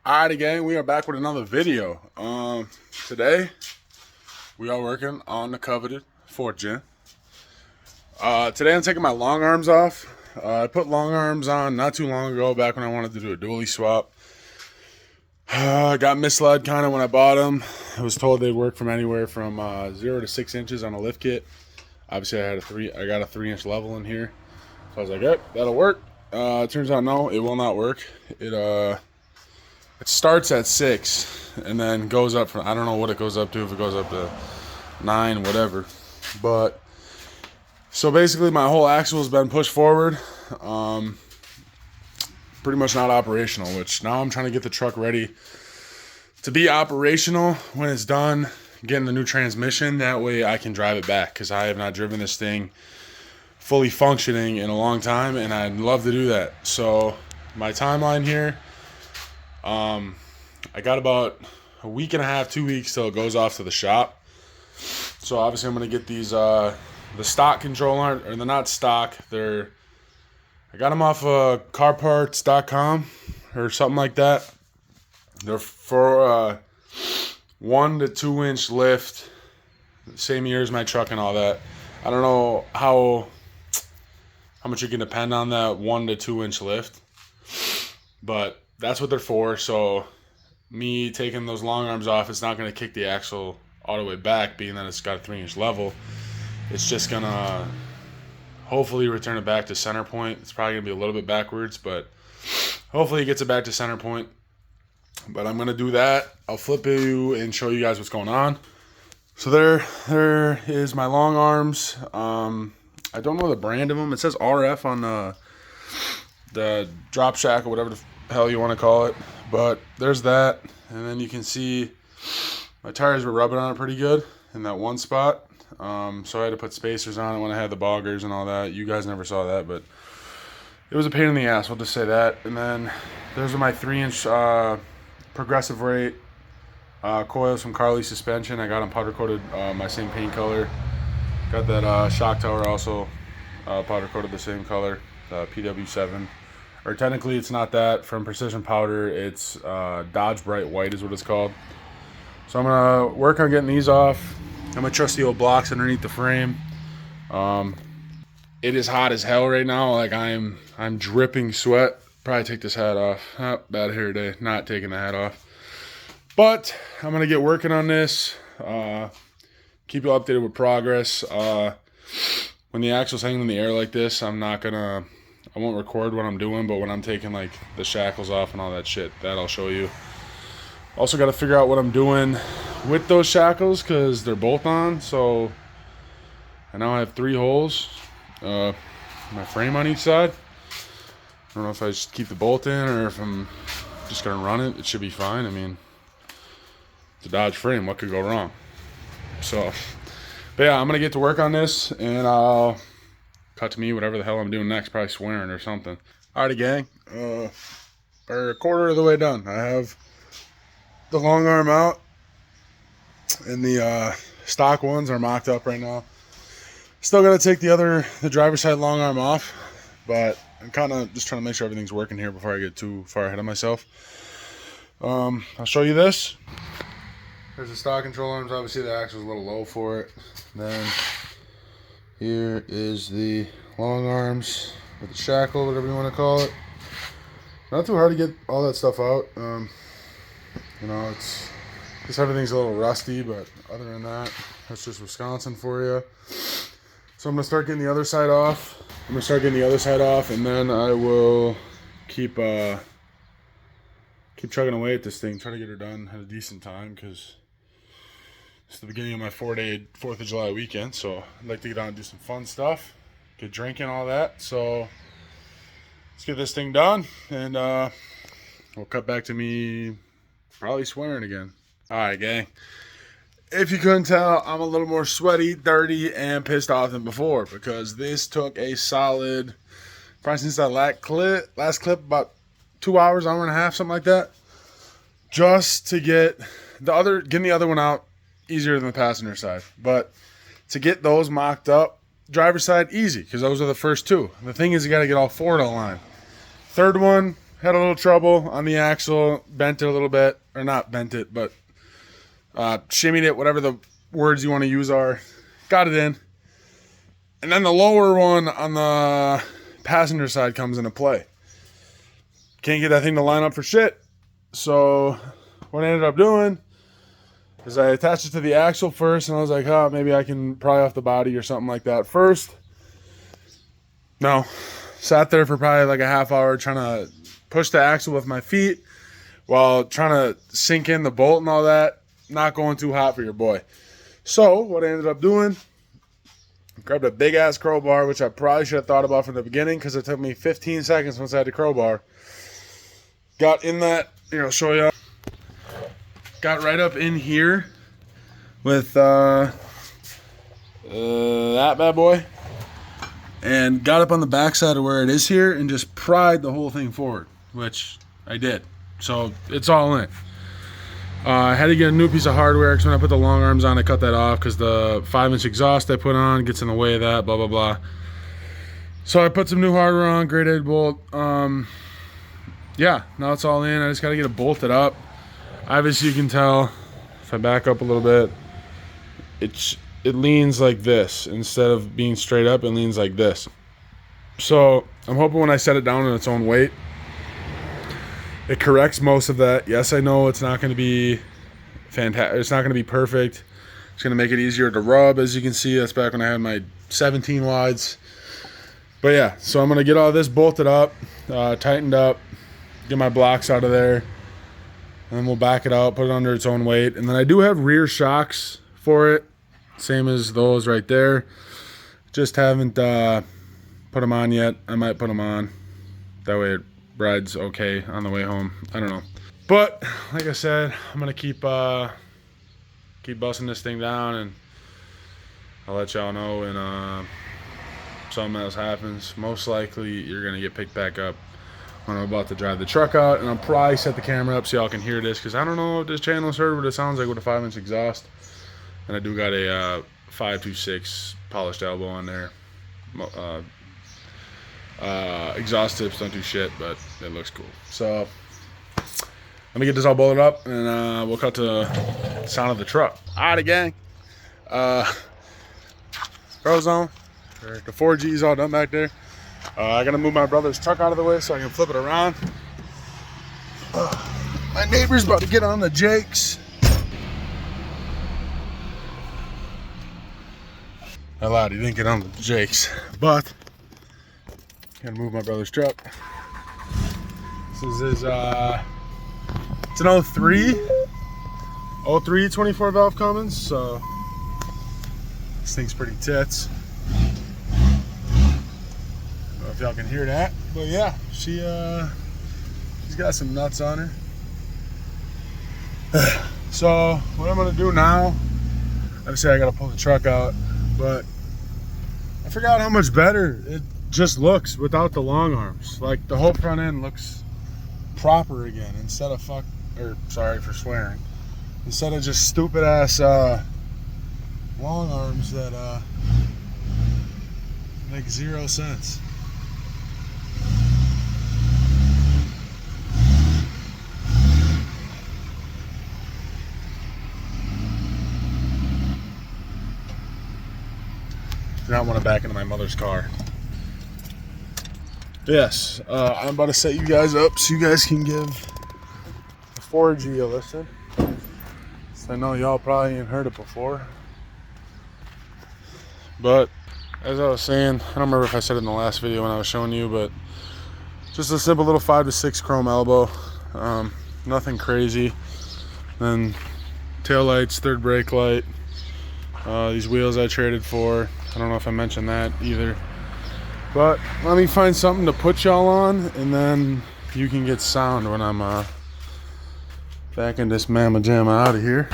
Alrighty gang, we are back with another video. Today we are working on the coveted 4th gen. Today I'm taking my long arms off. I put long arms on not too long ago, back when I wanted to do a dually swap. I got misled kind of when I bought them. I was told they'd work from anywhere from 0 to 6 inches on a lift kit. Obviously I got a 3-inch level in here, so I was like, yep, that'll work. It turns out no, it will not work. It starts at 6 and then goes up from, I don't know what it goes up to, if it goes up to 9, whatever. But so basically my whole axle has been pushed forward. Pretty much not operational, which now I'm trying to get the truck ready to be operational when it's done, getting the new transmission. That way I can drive it back, because I have not driven this thing fully functioning in a long time, and I'd love to do that. So my timeline here, I got about a week and a half, 2 weeks till it goes off to the shop. So obviously I'm going to get these, the stock control arms, or they're not stock, I got them off carparts.com or something like that. They're for 1 to 2 inch lift, same year as my truck and all that. I don't know how much you can depend on that 1 to 2 inch lift, but that's what they're for. So me taking those long arms off, it's not going to kick the axle all the way back, being that it's got a 3-inch level. It's just going to hopefully return it back to center point. It's probably going to be a little bit backwards, but hopefully it gets it back to center point. But I'm going to do that. I'll flip you and show you guys what's going on. So there is my long arms. I don't know the brand of them. It says RF on the drop shack or whatever the hell you want to call it. But there's that. And then you can see my tires were rubbing on it pretty good in that one spot. So I had to put spacers on it when I had the boggers and all that. You guys never saw that, but it was a pain in the ass. We'll just say that. And then those are my 3-inch progressive rate coils from Carly Suspension. I got them powder coated my same paint color. Got that shock tower also powder coated the same color, PW7. Or technically it's not that, from Precision Powder. It's Dodge Bright White is what it's called. So I'm going to work on getting these off. I'm going to trust the old blocks underneath the frame. It is hot as hell right now. Like I'm dripping sweat. Probably take this hat off. Oh, bad hair day. Not taking the hat off. But I'm going to get working on this. Keep you updated with progress. When the axle's hanging in the air like this, I won't record what I'm doing, but when I'm taking like the shackles off and all that shit, that I'll show you. Also got to figure out what I'm doing with those shackles, because they're bolt on. So I now have 3 holes, my frame on each side. I don't know if I just keep the bolt in or if I'm just gonna run it. It should be fine. I mean, it's a Dodge frame, what could go wrong? So, but yeah, I'm gonna get to work on this, and I'll cut to me whatever the hell I'm doing next. Probably swearing or something. Alrighty gang, we're a quarter of the way done. I have the long arm out, and the stock ones are mocked up right now. Still got to take the driver's side long arm off, but I'm kind of just trying to make sure everything's working here before I get too far ahead of myself. I'll show you this. There's the stock control arms. Obviously the axle's a little low for it. Then here is the long arms with the shackle, whatever you want to call it. Not too hard to get all that stuff out. You know, it's just everything's a little rusty, but other than that, that's just Wisconsin for you. So I'm gonna start getting the other side off. And then I will keep chugging away at this thing, try to get her done at a decent time, because it's the beginning of my 4-day 4th of July weekend. So I'd like to get out and do some fun stuff, get drinking, all that. So let's get this thing done, and we'll cut back to me probably swearing again. Alright gang, if you couldn't tell, I'm a little more sweaty, dirty, and pissed off than before, because this took a solid, probably since that last clip, about 2 hours, hour and a half, something like that, just to getting the other one out easier than the passenger side. But to get those mocked up, driver's side, easy, because those are the first 2. The thing is, you got to get all 4 to align. Third one, had a little trouble on the axle, bent it a little bit, or not bent it, but shimmied it, whatever the words you want to use are. Got it in. And then the lower one on the passenger side comes into play. Can't get that thing to line up for shit. So what I ended up doing is I attached it to the axle first, and I was like, oh, maybe I can pry off the body or something like that first. No. Sat there for probably like a half hour trying to push the axle with my feet while trying to sink in the bolt and all that. Not going too hot for your boy. So what I ended up doing, grabbed a big ass crowbar, which I probably should have thought about from the beginning because it took me 15 seconds once I had the crowbar. Got in that, show you. Got right up in here with that bad boy. And got up on the backside of where it is here and just pried the whole thing forward, which I did. So it's all in. I had to get a new piece of hardware because when I put the long arms on, I cut that off because the 5-inch exhaust I put on gets in the way of that, blah, blah, blah. So I put some new hardware on, grade 8 bolt. Yeah, now it's all in. I just got to get it bolted up. Obviously, you can tell if I back up a little bit, it leans like this. Instead of being straight up, it leans like this. So I'm hoping when I set it down in its own weight, it corrects most of that. Yes, I know it's not going to be fantastic. It's not going to be perfect. It's going to make it easier to rub. As you can see, that's back when I had my 17 wides. But yeah, so I'm going to get all this bolted up, tightened up, get my blocks out of there. And then we'll back it out, put it under its own weight. And then I do have rear shocks for it, same as those right there. Just haven't put them on yet. I might put them on. That way it rides okay on the way home. I don't know. But like I said, I'm gonna keep busting this thing down, and I'll let y'all know when something else happens. Most likely you're gonna get picked back up when I'm about to drive the truck out, and I'll probably set the camera up so y'all can hear this, because I don't know if this channel's heard what it sounds like with a 5-inch exhaust. And I do got a 526 polished elbow on there. Exhaust tips don't do shit, but it looks cool. So let me get this all bolted up, and we'll cut to the sound of the truck. Alright, gang. Frozone, the 4G's all done back there. I gotta move my brother's truck out of the way so I can flip it around. My neighbor's about to get on the Jakes. I lied, he didn't get on the Jakes, but gotta move my brother's truck. This is his, it's an 03 24 valve Cummins, so this thing's pretty tits. I don't know if y'all can hear that, but yeah, she's got some nuts on her. So what I'm gonna do now, obviously I gotta pull the truck out, but I forgot how much better it just looks without the long arms. Like the whole front end looks proper again, instead of sorry for swearing, instead of just stupid ass long arms that make 0 sense. Do not want to back into my mother's car. Yes, I'm about to set you guys up so you guys can give the 4G a listen. So I know y'all probably ain't heard it before. But as I was saying, I don't remember if I said it in the last video when I was showing you, but just a simple little 5 to 6 chrome elbow. Nothing crazy. Then tail lights, third brake light. These wheels I traded for. I don't know if I mentioned that either. But let me find something to put y'all on, and then you can get sound when I'm backing this mamma jamma out of here.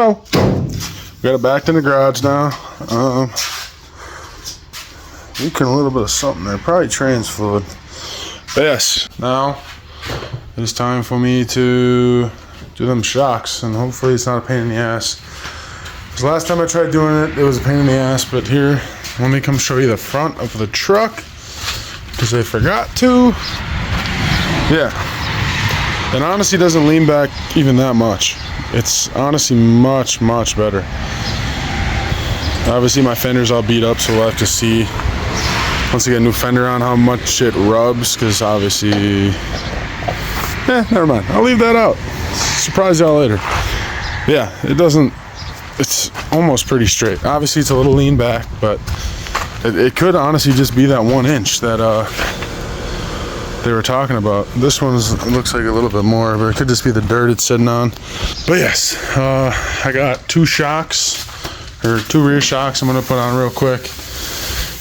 So, got it back in the garage now. Leaking a little bit of something there, probably trans fluid. But yes, now it's time for me to do them shocks, and hopefully it's not a pain in the ass. Because last time I tried doing it, it was a pain in the ass. But here, let me come show you the front of the truck, because I forgot to. Yeah, and honestly doesn't lean back even that much. It's honestly much better. Obviously my fender's all beat up, so we'll have to see once I get a new fender on how much it rubs, because obviously, never mind, I'll leave that out. Surprise y'all later. Yeah, it doesn't, it's almost pretty straight. Obviously it's a little lean back, but it could honestly just be that 1 inch that they were talking about. This one's looks like a little bit more, but it could just be the dirt it's sitting on. But yes, I got 2 shocks, or 2 rear shocks I'm gonna put on real quick.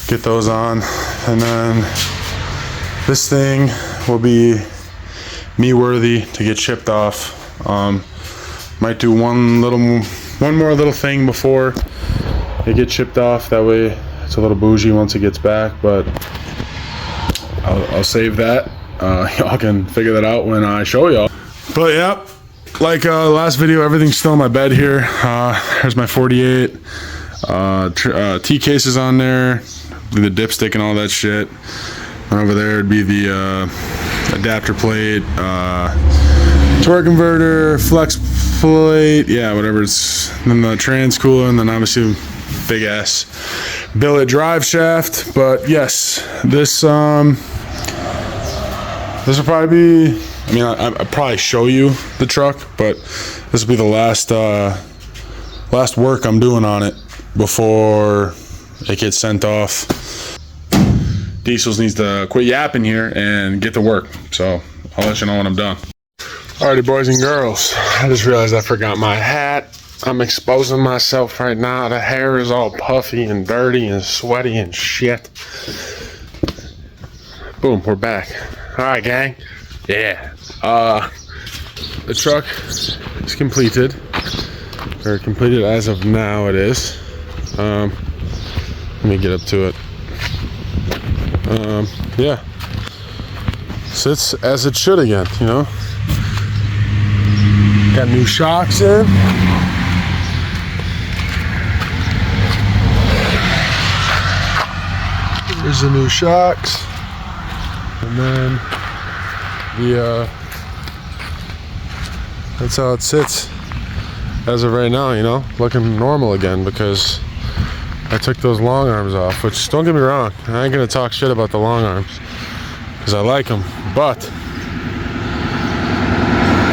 Get those on, and then this thing will be me worthy to get shipped off. Might do one more little thing before it gets shipped off. That way it's a little bougie once it gets back, but I'll save that. Y'all can figure that out when I show y'all. But yeah, like last video, everything's still in my bed here. There's my 48 T cases on there, the dipstick and all that shit. And over there would be the adapter plate, torque converter, flex plate, yeah, whatever. It's then the trans cooler, and then obviously big ass billet drive shaft. But yes, this will probably be, I mean, I'll probably show you the truck, but this will be the last work I'm doing on it before it gets sent off. Diesels needs to quit yapping here and get to work, so I'll let you know when I'm done. Alrighty, boys and girls, I just realized I forgot my hat. I'm exposing myself right now. The hair is all puffy and dirty and sweaty and shit. Boom, we're back. Alright, gang. Yeah. The truck is completed. Or completed as of now, it is. Let me get up to it. Yeah. Sits as it should again, you know? Got new shocks in. Here's the new shocks. And then that's how it sits as of right now, you know, looking normal again, because I took those long arms off, which, don't get me wrong, I ain't gonna talk shit about the long arms because I like them, but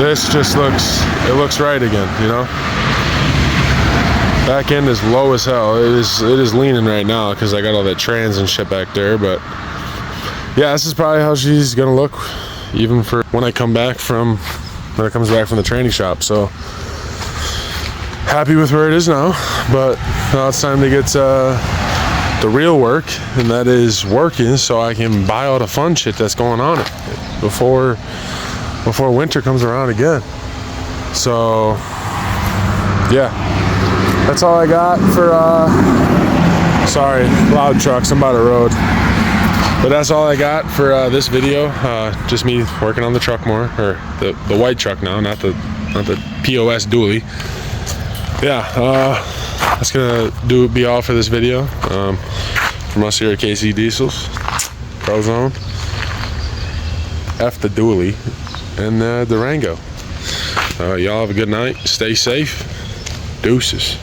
this just looks right again, you know. Back end is low as hell. It is leaning right now because I got all that trans and shit back there, but yeah, this is probably how she's gonna look even for when it comes back from the training shop. So happy with where it is now, but now it's time to get the real work, and that is working so I can buy all the fun shit that's going on before winter comes around again. So yeah, that's all I got for sorry, loud trucks, I'm by the road. But that's all I got for this video. Just me working on the truck more, or the white truck now, not the POS dually. Yeah, that's gonna be all for this video. From us here at KC Diesels, Prozone, F the dually, and Durango. Y'all have a good night. Stay safe. Deuces.